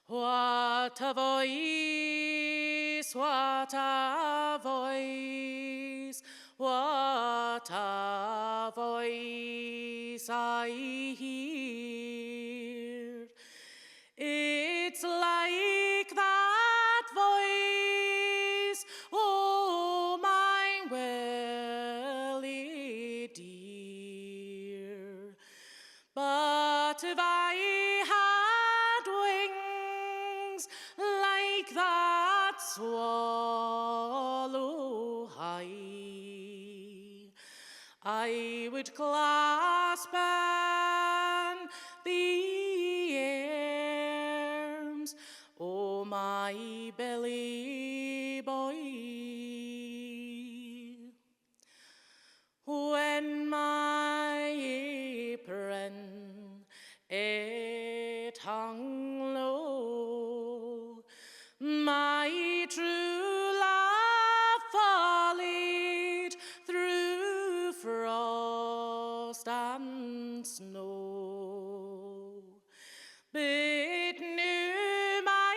What a voice, what a voice, what a voice I hear. It's like that voice, oh my Willie dear. But if I had wings like that swallow high, I would clasp and the arms, oh my belly boy. When my apron it hung low, my true love followed through frost and snow. But now my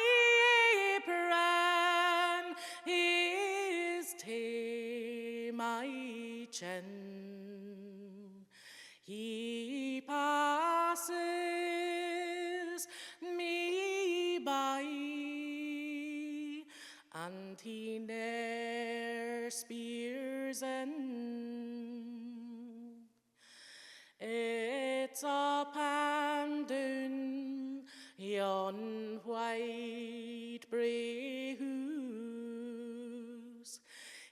apron is to my chin. He passes me by, and he ne'er spears in. It's up and down yon white brae house.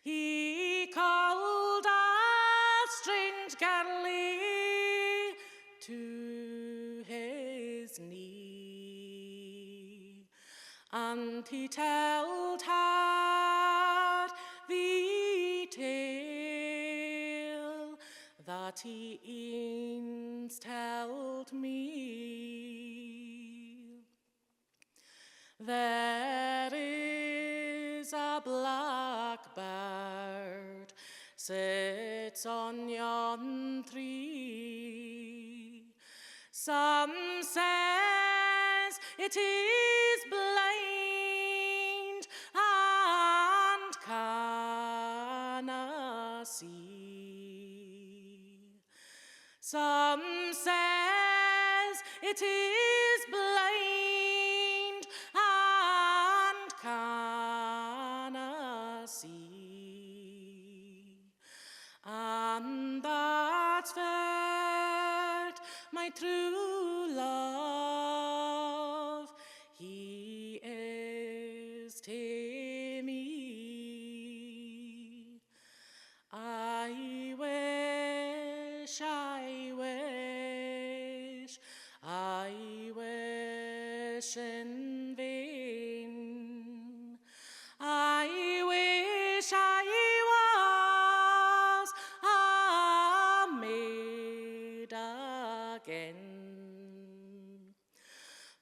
He called a strange girlie to his knee, and he told her the tale that he eens told me. There is a blackbird sits on yon tree. Some says it is blind and canna see. Some says it is blind and canna see. And that's fair, my true love, he is to me. I wish in vain. I wish I was a maid again,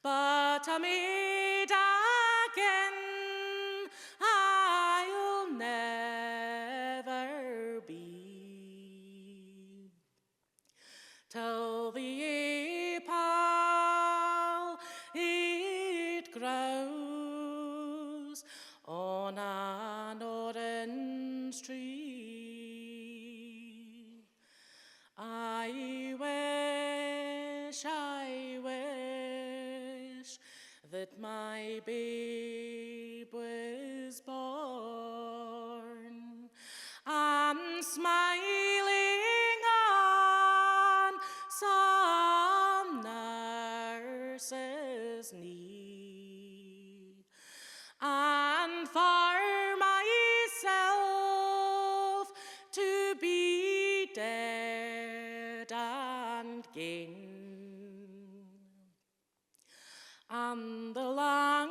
but a maid again I'll never be, till the apple it grows on an orange tree. I wish that my babe was born and smiling on some nurse's knee, and for myself to be dead and gone. And the long